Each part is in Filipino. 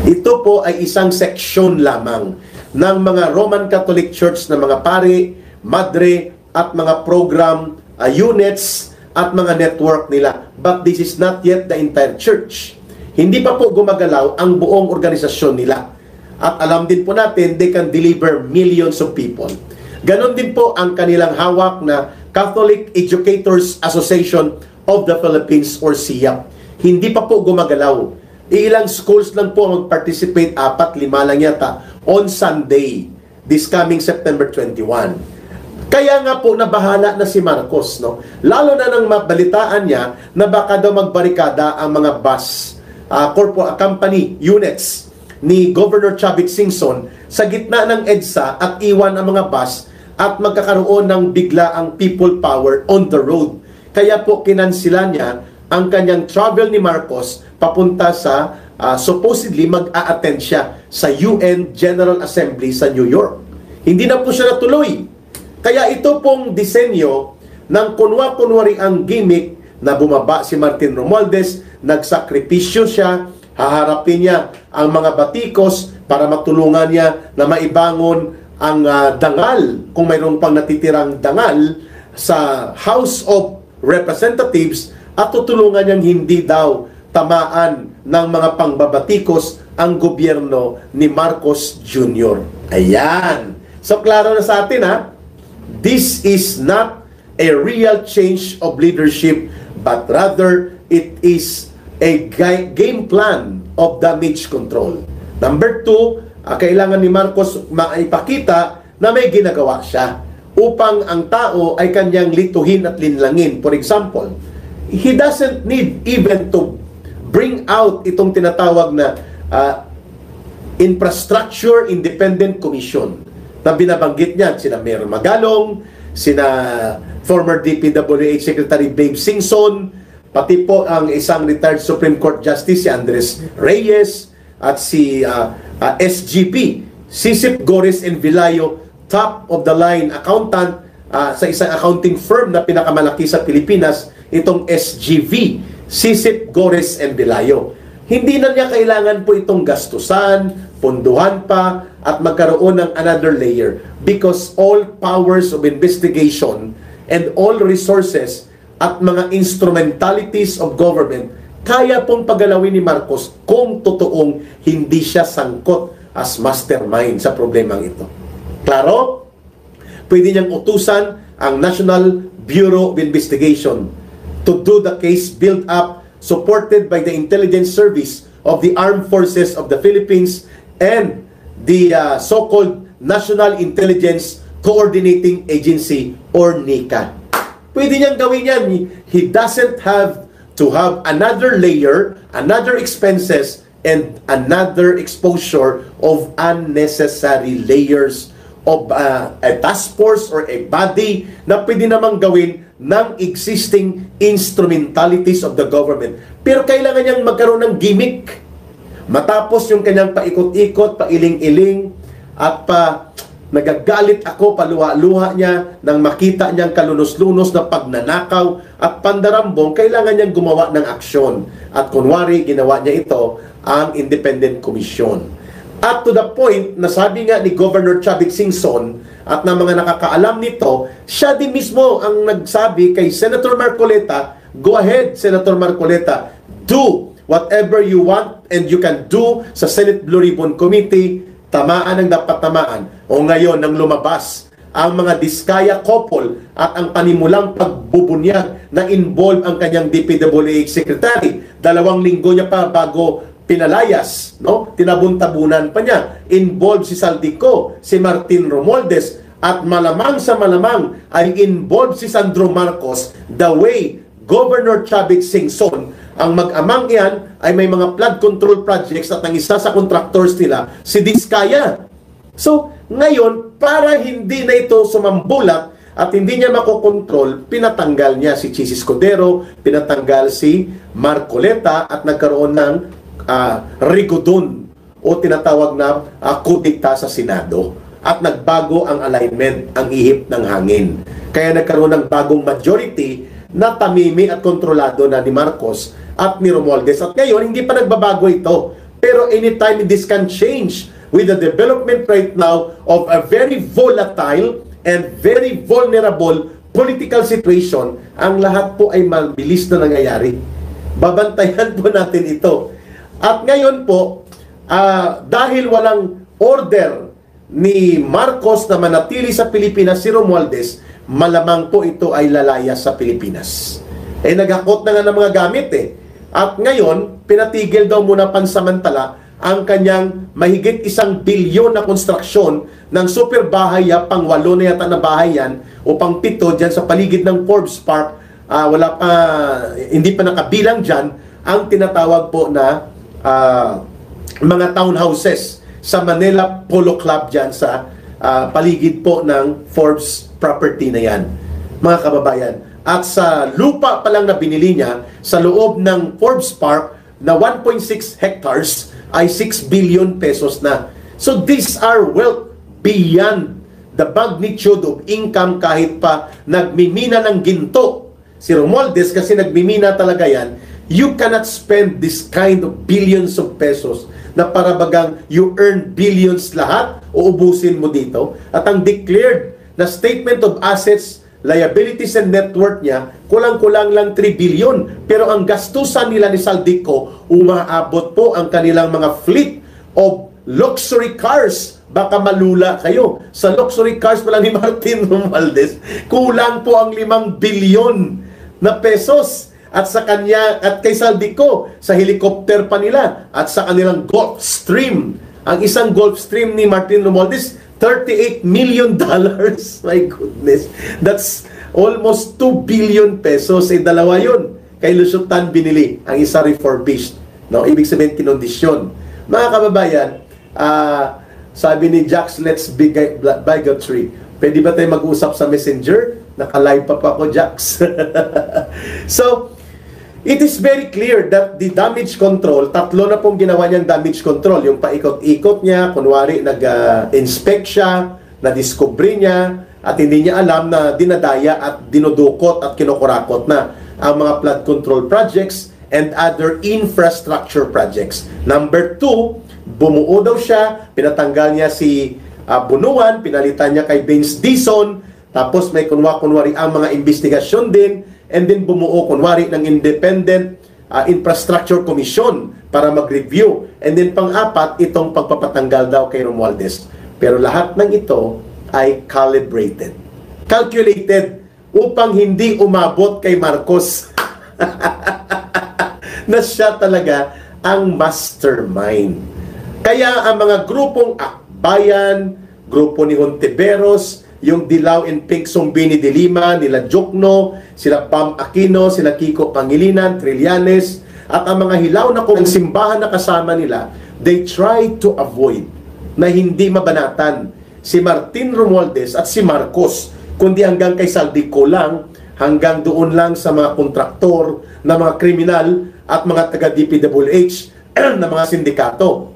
Ito po ay isang seksyon lamang ng mga Roman Catholic Church na mga pari, madre, at mga program, units, at mga network nila. But this is not yet the entire church. Hindi pa po gumagalaw ang buong organisasyon nila. At alam din po natin, they can deliver millions of people. Ganon din po ang kanilang hawak na Catholic Educators Association of the Philippines or CIAP. Hindi pa po gumagalaw. Ilang schools lang po mag-participate, 4-5 lang yata, on Sunday, this coming September 21. Kaya nga po nabahala na si Marcos, no? Lalo na nang mabalitaan niya na baka daw magbarikada ang mga bus, company units ni Governor Chavit Singson sa gitna ng EDSA at iwan ang mga bus at magkakaroon ng bigla ang people power on the road. Kaya po kinansilan niya ang kanyang travel ni Marcos papunta sa supposedly mag-a-attend siya sa UN General Assembly sa New York. Hindi na po siya natuloy. Kaya ito pong disenyo ng kunwa-kunwari ang gimmick na bumaba si Martin Romualdez, nagsakripisyo siya, haharapin niya ang mga batikos para matulungan niya na maibangon ang dangal, kung mayroon pang natitirang dangal sa House of Representatives, at tutulungan niyang hindi daw tamaan ng mga pangbabatikos ang gobyerno ni Marcos Jr. Ayan. So, klaro na sa atin, ha? This is not a real change of leadership, but rather it is a game plan of damage control. Number 2, kailangan ni Marcos maipakita na may ginagawa siya upang ang tao ay kanyang lituhin at linlangin. For example, he doesn't need even to bring out itong tinatawag na Infrastructure Independent Commission na binabanggit niya sina Mayor Magalong, sina former DPWH Secretary Babe Singson, pati po ang isang retired Supreme Court Justice si Andres Reyes at si SGP Sisip Gores and Vilayo, top of the line accountant sa isang accounting firm na pinakamalaki sa Pilipinas, itong SGV Sisip Gores and Vilayo. Hindi na niya kailangan po itong gastusan, punduhan pa, at magkaroon ng another layer because all powers of investigation and all resources at mga instrumentalities of government kaya pong pagalawin ni Marcos kung totoong hindi siya sangkot as mastermind sa problemang ito. Klaro? Pwede niyang utusan ang National Bureau of Investigation to do the case build-up supported by the Intelligence Service of the Armed Forces of the Philippines and the so-called National Intelligence Coordinating Agency or NICA. Pwede niyang gawin yan. He doesn't have to have another layer, another expenses, and another exposure of unnecessary layers of a task force or a body na pwede namang gawin ng existing instrumentalities of the government. Pero kailangan niyang magkaroon ng gimmick. Matapos yung kanyang paikot-ikot, pailing-iling, at nagagalit ako, paluha-luha niya nang makita niyang kalunos-lunos na pagnanakaw at pandarambong, kailangan niyang gumawa ng aksyon. At kunwari, ginawa niya ito ang Independent Commission. At to the point, nasabi nga ni Governor Chavit Singson at ng mga nakakaalam nito, siya din mismo ang nagsabi kay Senator Marcoleta, go ahead, Senator Marcoleta, do whatever you want and you can do sa Senate Blue Ribbon Committee, tamaan ang dapat tamaan. O ngayon, nang lumabas ang mga Diskaya couple at ang panimulang pagbubunyag na involve ang kanyang DPWH Secretary. 2 linggo niya pa bago pinalayas, no? Tinabun-tabunan pa niya. Involved si Saldico, si Martin Romualdez, at malamang sa malamang ay involved si Sandro Marcos the way Governor Chavit Singson. Ang mag-amang iyan ay may mga flood control projects at ang isa sa contractors nila, si Diskaya. So, ngayon, para hindi na ito sumambulat at hindi niya makokontrol, pinatanggal niya si Chis Escudero, pinatanggal si Marcoleta at nagkaroon ng rigodon o tinatawag na kudikta sa Senado. At nagbago ang alignment, ang ihip ng hangin. Kaya nagkaroon ng bagong majority na tamimi at kontrolado na ni Marcos at ni Romualdez. At ngayon, hindi pa nagbabago ito. Pero anytime this can change with the development right now of a very volatile and very vulnerable political situation, ang lahat po ay mabilis na nangyayari. Babantayan po natin ito. At ngayon po, dahil walang order ni Marcos na manatili sa Pilipinas si Romualdez, malamang po ito ay lalaya sa Pilipinas. Naghakot na nga ng mga gamit At ngayon, pinatigil daw muna pansamantala ang kanyang mahigit 1 bilyon na konstruksyon ng super bahay, pang 8 na yata na bahay yan, o pang 7 dyan sa paligid ng Forbes Park. Hindi pa nakabilang dyan ang tinatawag po na mga townhouses sa Manila Polo Club dyan sa paligid po ng Forbes property na yan, mga kababayan. At sa lupa pa lang na binili niya sa loob ng Forbes Park na 1.6 hectares ay 6 billion pesos na. So these are wealth beyond the magnitude of income kahit pa nagmimina ng ginto si Romualdez, kasi nagmimina talaga yan. You cannot spend this kind of billions of pesos na para bagang you earn billions lahat o ubusin mo dito. At ang declared na statement of assets, liabilities and net worth niya, kulang-kulang lang 3 billion. Pero ang gastusan nila ni Saldico, umaabot po ang kanilang mga fleet of luxury cars. Baka malula kayo. Sa luxury cars pala ni Martin Romualdez, kulang po ang 5 billion na pesos. At sa kanya, at kay Saldico, sa helicopter pa nila, at sa kanilang Gulfstream. Ang isang Gulfstream ni Martin Romualdez, $38 million. My goodness. That's almost 2 billion pesos. Dalawa yun. Kay Lusutan binili. Ang isa refurbished. No? Ibig sabihin, kinondisyon. Mga kababayan, sabi ni Jax, let's bigotry. Pwede ba tayo mag-usap sa Messenger? Naka-live pa ako, Jax. So, it is very clear that the damage control, 3 na pong ginawa niyang damage control. Yung paikot-ikot niya, kunwari nag-inspect siya, na-discovery niya, at hindi niya alam na dinadaya at dinudukot at kinukurakot na ang mga flood control projects and other infrastructure projects. Number 2, bumuo daw siya, pinatanggal niya si Bunuan, pinalitan niya kay Vince Dizon, tapos may kunwari ang mga investigasyon din, and then bumuo kunwari ng Independent Infrastructure Commission para mag-review. And then pang-4, itong pagpapatanggal daw kay Romualdez. Pero lahat ng ito ay calibrated, calculated upang hindi umabot kay Marcos na siya talaga ang mastermind. Kaya ang mga grupong Akbayan, grupo ni Hontiveros, yung Dilaw and Pink Sumbini de Lima, nila Jokno, sila Pam Aquino, sila Kiko Pangilinan, Trillanes, at ang mga hilaw na kung simbahan na kasama nila, they try to avoid na hindi mabanatan si Martin Romualdez at si Marcos, kundi hanggang kay Saldico lang, hanggang doon lang sa mga kontraktor, na mga kriminal at mga taga-DPWH na mga sindikato.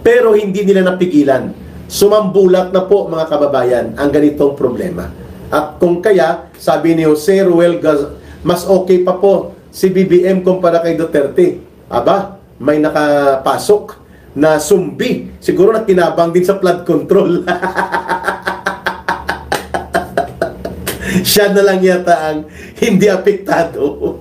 Pero hindi nila napigilan. Sumambulat na po, mga kababayan, ang ganitong problema. At kung kaya, sabi ni Jose Ruel, mas okay pa po si BBM kumpara kay Duterte. Aba, may nakapasok na sumbi. Siguro nakinabang din sa flood control. Siya na lang yata ang hindi apektado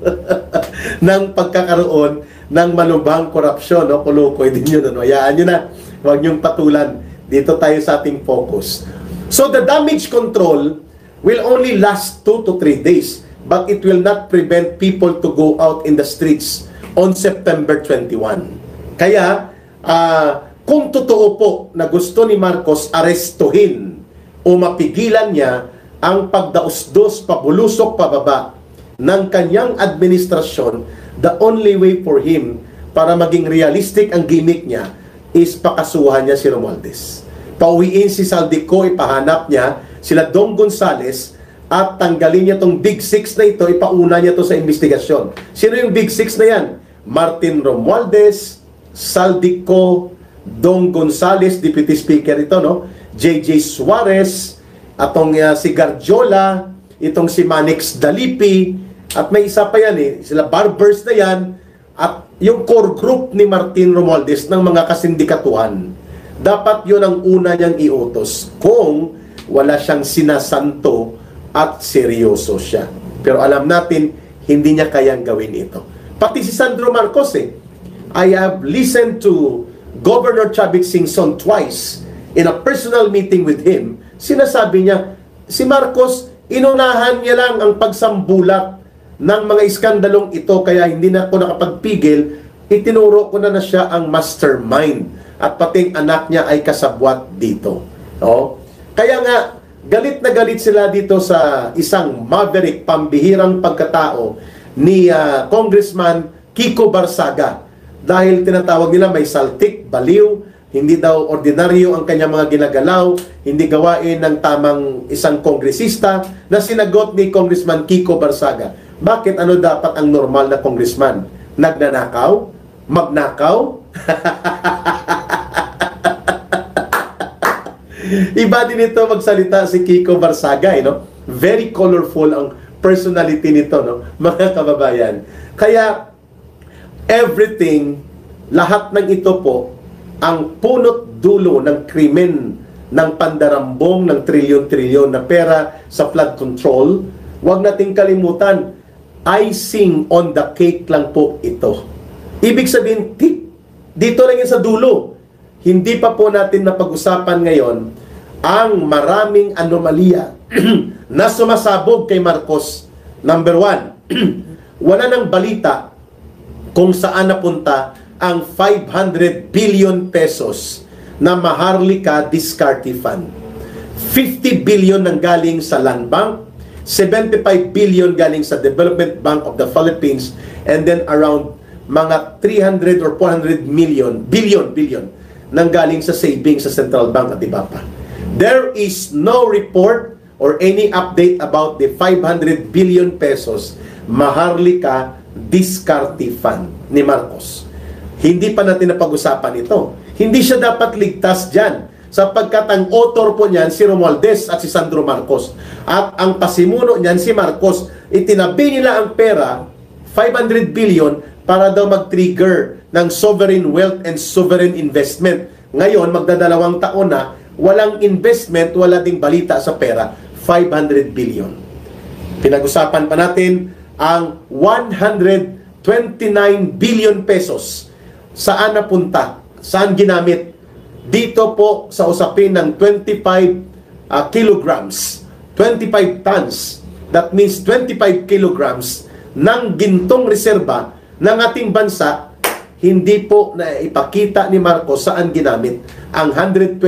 ng pagkakaroon ng malubhang korupsyon. No? Kulukoy din yun. Ano? Hayaan nyo na. Huwag niyong patulan. Dito tayo sa ating focus. So the damage control will only last 2 to 3 days, but it will not prevent people to go out in the streets on September 21. Kaya, kung totoo po na gusto ni Marcos arestuhin o mapigilan niya ang pagdausdos, pabulusok, pababa ng kanyang administrasyon, the only way for him para maging realistic ang gimmick niya is pakasuhan niya si Romualdez. Pauwiin si Saldico, ipahanap niya sila Dong Gonzales at tanggalin niya tong Big Six na ito, ipauna niya to sa investigasyon. Sino yung Big Six na yan? Martin Romualdez, Saldico, Dong Gonzales, Deputy Speaker ito, no? JJ Suarez, atong si Garjola, itong si Manix Dalipi, at may isa pa yan sila Barbers na yan, at yung core group ni Martin Romualdez ng mga kasindikatuhan, dapat yun ang una niyang iutos kung wala siyang sinasanto at seryoso siya. Pero alam natin, hindi niya kayang gawin ito. Pati si Sandro Marcos I have listened to Governor Chavit Singson twice in a personal meeting with him. Sinasabi niya, si Marcos, inunahan niya lang ang pagsambulak ng mga iskandalong ito kaya hindi na ako nakapagpigil. Itinuro ko na siya ang mastermind at pating anak niya ay kasabwat dito. No? Kaya nga, galit na galit sila dito sa isang maverick, pambihirang pagkatao ni Congressman Kiko Barsaga. Dahil tinatawag nila may saltik, baliw, hindi daw ordinaryo ang kanyang mga ginagalaw, hindi gawain ng tamang isang kongresista na sinagot ni Congressman Kiko Barsaga. Bakit ano dapat ang normal na congressman? Nagnanakaw? Magnakaw? Iba din ito magsalita si Kiko Barsaga, no? Very colorful ang personality nito, no? Mga kababayan. Kaya everything, lahat ng ito po, ang punot dulo ng krimen, ng pandarambong ng trilyon-trilyon na pera sa flood control, huwag nating kalimutan, icing on the cake lang po ito. Ibig sabihin, dito lang yan sa dulo. Hindi pa po natin napag-usapan ngayon ang maraming anomalya na sumasabog kay Marcos. Number one, wala nang balita kung saan napunta ang 500 billion pesos na Maharlika Discarte Fund. 50 billion nang galing sa Land Bank, 75 billion galing sa Development Bank of the Philippines, and then around mga 300 or 400 billion nang galing sa savings sa Central Bank at iba pa. There is no report or any update about the 500 billion pesos Maharlika Discarte Fund ni Marcos. Hindi pa natin napag-usapan ito. Hindi siya dapat ligtas dyan sapagkat ang author po niyan si Romualdez at si Sandro Marcos. At ang pasimuno niyan si Marcos. Itinabi nila ang pera, 500 billion, para daw mag-trigger ng sovereign wealth and sovereign investment. Ngayon, magdadalawang taon na, walang investment, wala ding balita sa pera, 500 billion. Pinag-usapan pa natin ang 129 billion pesos. Saan napunta? Saan ginamit? Dito po sa usapin ng 25 kilograms, 25 tons. That means 25 kilograms ng gintong reserba ng ating bansa. Hindi po na ipakita ni Marcos saan ginamit ang 129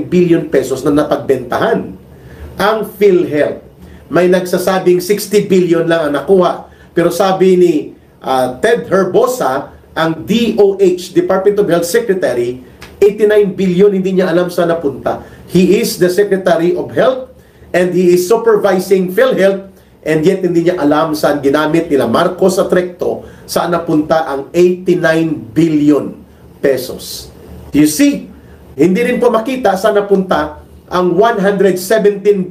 billion pesos na napagbentahan. Ang PhilHealth, may nagsasabing 60 billion lang ang nakuha. Pero sabi ni Ted Herbosa, ang DOH, Department of Health Secretary, 89 billion hindi niya alam saan napunta. He is the Secretary of Health and he is supervising PhilHealth, and yet hindi niya alam saan ginamit nila Marcos at Recto, saan napunta ang 89 billion pesos. You see, hindi rin po makita saan napunta ang 117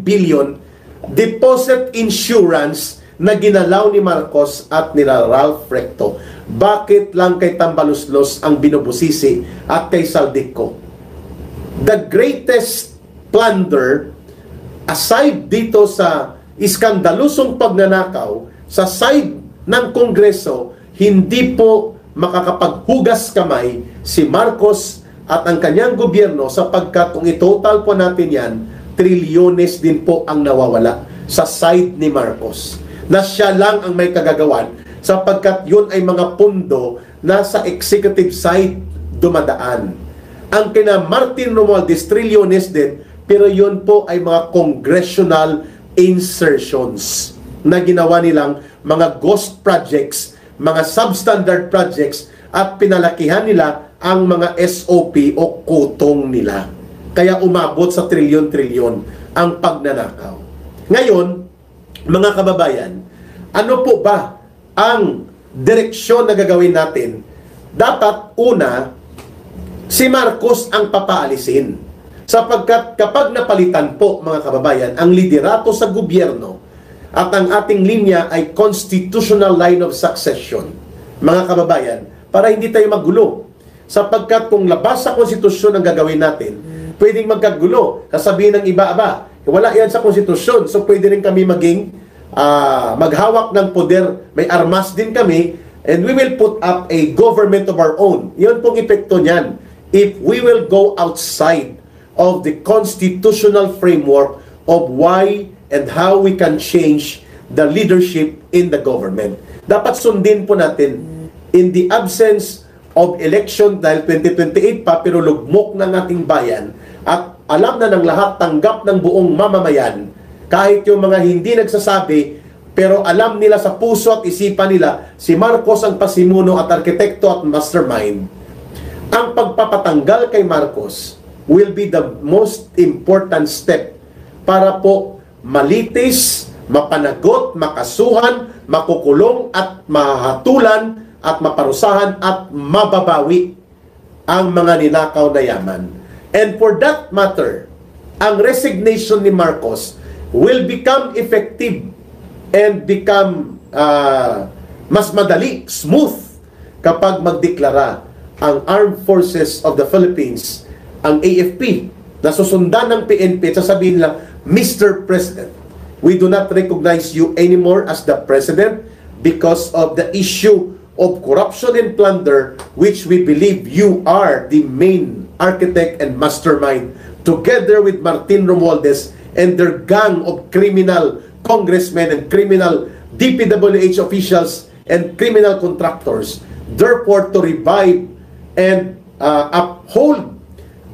billion deposit insurance na ginalaw ni Marcos at nila Ralph Recto. Bakit lang kay Tambaluslos ang binubusisi at kay Saldico? The greatest plunder, aside dito sa iskandalusong pagnanakaw, sa side ng Kongreso, hindi po makakapaghugas kamay si Marcos at ang kanyang gobyerno sapagkat kung itotal po natin yan, trilyones din po ang nawawala sa side ni Marcos. Na siya lang ang may kagagawan sapagkat yun ay mga pundo na sa executive side dumadaan. Ang kina Martin Romualdez, trilyones din, pero yun po ay mga congressional insertions na ginawa nilang mga ghost projects, mga substandard projects, at pinalakihan nila ang mga SOP o kutong nila. Kaya umabot sa trilyon-trilyon ang pagnanakaw. Ngayon, mga kababayan, ano po ba ang direksyon na gagawin natin? Dapat una, si Marcos ang papaalisin. Sapagkat kapag napalitan po, mga kababayan, ang liderato sa gobyerno at ang ating linya ay constitutional line of succession, mga kababayan, para hindi tayo magulo. Sapagkat kung labas sa konstitusyon ang gagawin natin, pwedeng magkagulo. Sasabihin ng iba, wala yan sa konstitusyon. So pwede rin kami maging maghawak ng poder. May armas din kami, and we will put up a government of our own. Yun pong epekto niyan. If we will go outside of the constitutional framework of why and how we can change the leadership in the government. Dapat sundin po natin, in the absence of election, dahil 2028 pa, pero lugmok ng ating bayan, at alam na ng lahat, tanggap ng buong mamamayan, kahit yung mga hindi nagsasabi, pero alam nila sa puso at isipan nila, si Marcos ang pasimuno at arkitekto at mastermind. Ang pagpapatanggal kay Marcos will be the most important step para po malitis, mapanagot, makasuhan, makukulong at mahatulan at maparusahan at mababawi ang mga ninakaw na yaman. And for that matter, ang resignation ni Marcos will become effective and become mas madali, smooth, kapag magdeklara ang Armed Forces of the Philippines, ang AFP, na susundan ng PNP, sasabihin nila, Mr. President, we do not recognize you anymore as the President because of the issue of corruption and plunder, which we believe you are the main architect and mastermind, together with Martin Romualdez and their gang of criminal congressmen and criminal DPWH officials and criminal contractors. Therefore, to revive and uphold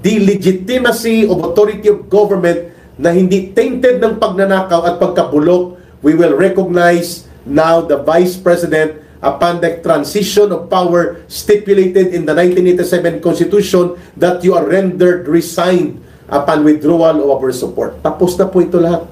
the legitimacy of authority of government na hindi tainted ng pagnanakaw at pagkabulok, we will recognize now the Vice President upon the transition of power stipulated in the 1987 Constitution that you are rendered resigned upon withdrawal of our support. Tapos na po ito lahat.